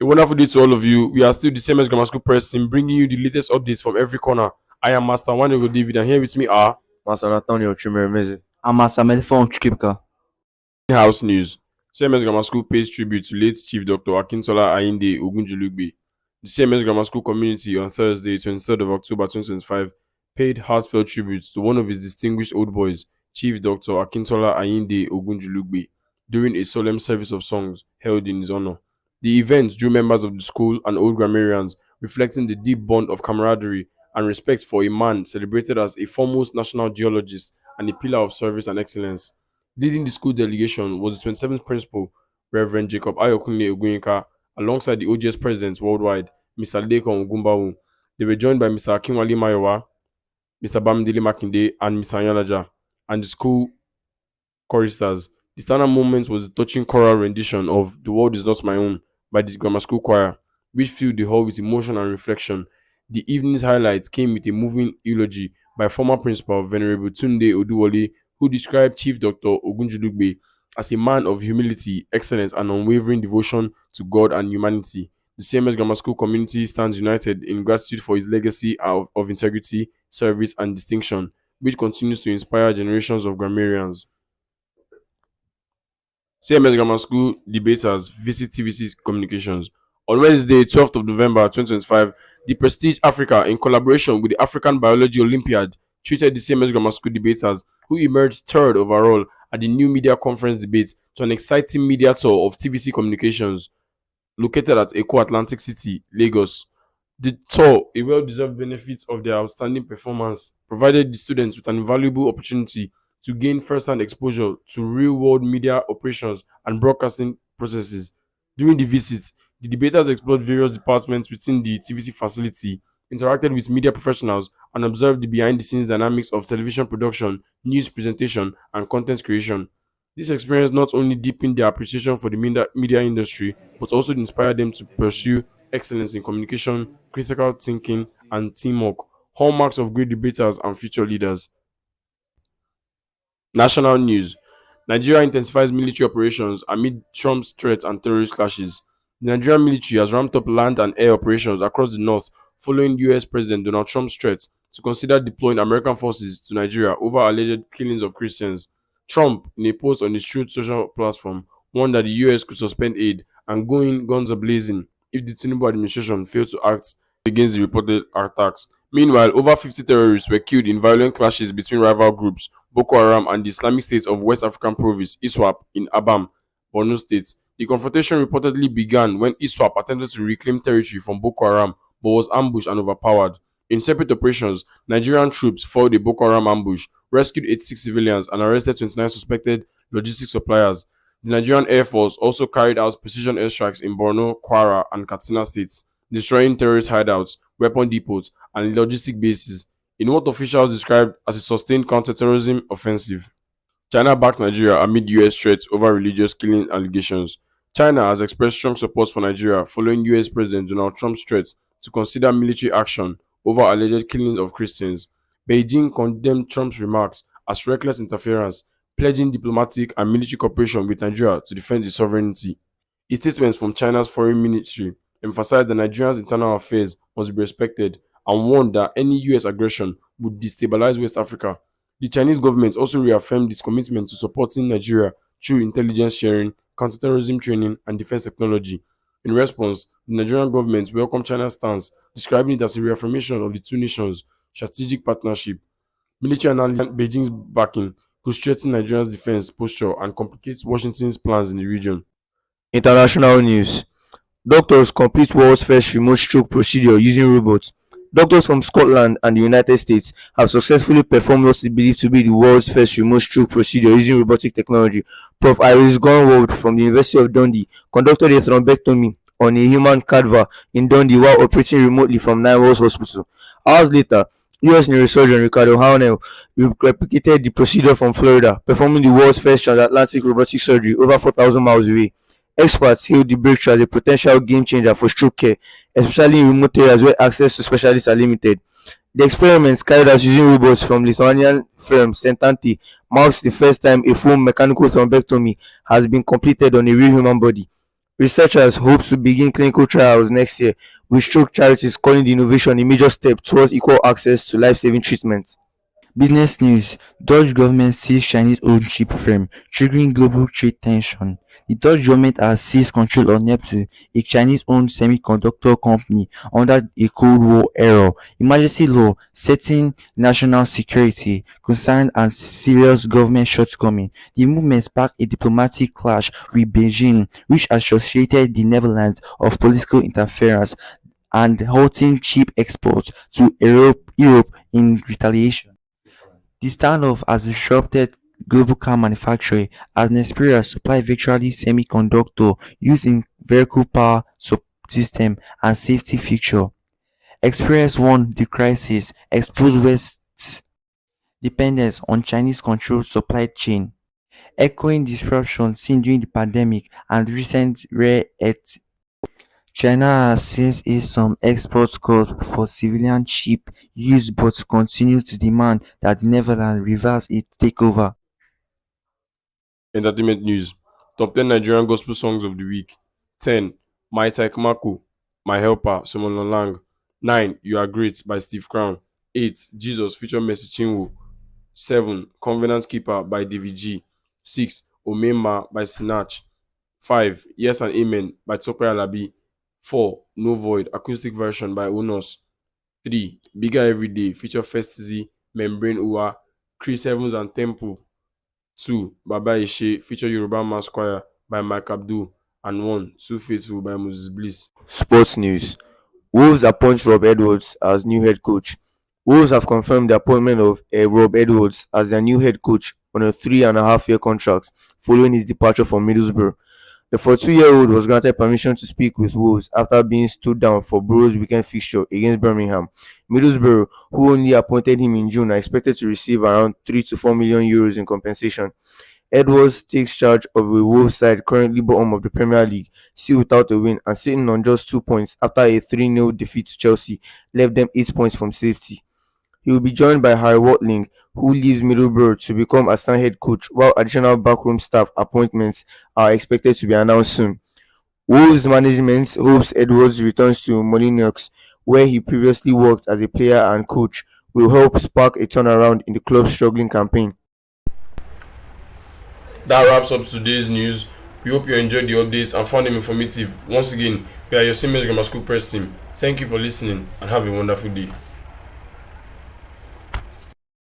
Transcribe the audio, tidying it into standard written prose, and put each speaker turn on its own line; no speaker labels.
A wonderful day to all of you. We are still the same as Grammar School Press team, bringing you the latest updates from every corner. I am Master Wanego David, and here with me are
Master Antonio Chimeremeze.
Amasamel Fonchkipka.
House News. CMS Grammar School pays tribute to late Chief Dr. Akintola Ayinde Ogunjulugbe. The CMS Grammar School community on Thursday, 23rd of October 2025, paid heartfelt tribute to one of his distinguished old boys, Chief Dr. Akintola Ayinde Ogunjulugbe, during a solemn service of songs held in his honor. The event drew members of the school and old grammarians, reflecting the deep bond of camaraderie and respect for a man celebrated as a foremost national geologist and a pillar of service and excellence. Leading the school delegation was the 27th principal, Reverend Jacob Ayokunle Ogunyinka, alongside the OGS presidents worldwide, Mr. Lekon Ogumbawu. They were joined by Mr. Akinwale Mayowa, Mr. Bamidele Makinde, and Mr. Anyalaja, and the school choristers. The standout moment was the touching choral rendition of The World Is Not My Own by the grammar school choir, which filled the hall with emotion and reflection. The evening's highlights came with a moving eulogy by former principal Venerable Tunde Oduwole, who described Chief Dr. Ogunjulugbe as a man of humility, excellence, and unwavering devotion to God and humanity. The CMS Grammar School community stands united in gratitude for his legacy of integrity, service, and distinction, which continues to inspire generations of grammarians. CMS Grammar School debaters visit TVC Communications. On Wednesday, 12th of November 2025, the Prestige Africa, in collaboration with the African Biology Olympiad, treated the CMS Grammar School debaters, who emerged third overall at the New Media Conference debate, to an exciting media tour of TVC Communications, located at Eko Atlantic City, Lagos. The tour, a well-deserved benefit of their outstanding performance, provided the students with an invaluable opportunity to gain first-hand exposure to real-world media operations and broadcasting processes. During the visit, the debaters explored various departments within the TVC facility, interacted with media professionals, and observed the behind-the-scenes dynamics of television production, news presentation, and content creation. This experience not only deepened their appreciation for the media industry, but also inspired them to pursue excellence in communication, critical thinking, and teamwork, hallmarks of great debaters and future leaders. National news. Nigeria intensifies military operations amid Trump's threats and terrorist clashes. The Nigerian military has ramped up land and air operations across the north following US President Donald Trump's threats to consider deploying American forces to Nigeria over alleged killings of Christians. Trump, in a post on his Truth social platform, warned that the US could suspend aid and go in guns a-blazing if the Tinubu administration failed to act against the reported attacks. Meanwhile, over 50 terrorists were killed in violent clashes between rival groups Boko Haram and the Islamic State of West African Province, ISWAP, in Abam, Borno State. The confrontation reportedly began when ISWAP attempted to reclaim territory from Boko Haram but was ambushed and overpowered. In separate operations, Nigerian troops foiled a Boko Haram ambush, rescued 86 civilians, and arrested 29 suspected logistics suppliers. The Nigerian Air Force also carried out precision airstrikes in Borno, Kwara, and Katsina states, destroying terrorist hideouts, weapon depots, and logistic bases, in what officials described as a sustained counter-terrorism offensive. China backed Nigeria amid US threats over religious killing allegations. China has expressed strong support for Nigeria following US President Donald Trump's threats to consider military action over alleged killings of Christians. Beijing condemned Trump's remarks as reckless interference, pledging diplomatic and military cooperation with Nigeria to defend its sovereignty. A statement from China's foreign ministry emphasized that Nigeria's internal affairs must be respected and warned that any US aggression would destabilize West Africa. The Chinese government also reaffirmed its commitment to supporting Nigeria through intelligence sharing, counterterrorism training, and defense technology. In response, the Nigerian government welcomed China's stance, describing it as a reaffirmation of the two nations' strategic partnership. Military analysis and Beijing's backing could strengthen Nigeria's defense posture and complicate Washington's plans in the region.
International news. Doctors complete world's first remote stroke procedure using robots. Doctors from Scotland and the United States have successfully performed what is believed to be the world's first remote stroke procedure using robotic technology. Prof. Iris Gunwald from the University of Dundee conducted a thrombectomy on a human cadaver in Dundee while operating remotely from Nine Wells Hospital. Hours later, US neurosurgeon Ricardo Haunel replicated the procedure from Florida, performing the world's first transatlantic robotic surgery over 4,000 miles away. Experts hailed the breakthrough as a potential game changer for stroke care, especially in remote areas where access to specialists are limited. The experiments, carried out using robots from Lithuanian firm Centanti, marks the first time a full mechanical thrombectomy has been completed on a real human body. Researchers hope to begin clinical trials next year, with stroke charities calling the innovation a major step towards equal access to life-saving treatment.
Business news: Dutch government seized Chinese-owned chip firm, triggering global trade tension. The Dutch government has seized control of Neptune, a Chinese-owned semiconductor company under a Cold War era emergency law setting national security concern and serious government shortcoming. The movement sparked a diplomatic clash with Beijing, which associated the Netherlands of political interference and halting chip exports to Europe in retaliation. The standoff has disrupted global car manufacturing as Nexperia supply virtually semiconductor used in vehicle power subsystem and safety feature. Experience warned the crisis exposed West's dependence on Chinese-controlled supply chain, echoing disruption seen during the pandemic and recent rare earth. China has since eased some export curbs for civilian chip use but continues to demand that the Netherlands reverse its takeover.
Entertainment news. Top 10 Nigerian gospel songs of the week. 10. My Tyke Mako, My Helper, Solomon Lang. 9. You Are Great by Steve Crown. 8. Jesus feature Mercy Chinwo. 7. Covenant Keeper by David G. 6. Omema by Sinach. 5. Yes and Amen by Tope Alabi. 4. No Void, acoustic version by Onos. 3. Bigger Everyday feature First Z, Membrane Uwa, Chris Evans and Temple. 2. Baba Ishe feature Yoruba Mass Choir by Mike Abdul. And 1. Too Faithful by Moses Bliss.
Sports news. Wolves appoint Rob Edwards as new head coach. Wolves have confirmed the appointment of Rob Edwards as their new head coach on a 3.5-year contract following his departure from Middlesbrough. The 42-year-old was granted permission to speak with Wolves after being stood down for Borough's weekend fixture against Birmingham. Middlesbrough, who only appointed him in June, are expected to receive around €3 to €4 million in compensation. Edwards takes charge of a Wolves side currently bottom of the Premier League, still without a win and sitting on just 2 points after a 3-0 defeat to Chelsea left them 8 points from safety. He will be joined by Harry Watling, who leaves Middlesbrough to become assistant head coach, while additional backroom staff appointments are expected to be announced soon. Wolves management hopes Edwards returns to Molineux, where he previously worked as a player and coach, will help spark a turnaround in the club's struggling campaign.
That wraps up today's news. We hope you enjoyed the updates and found them informative. Once again, we are your Siemens Grammar School Press team. Thank you for listening and have a wonderful day.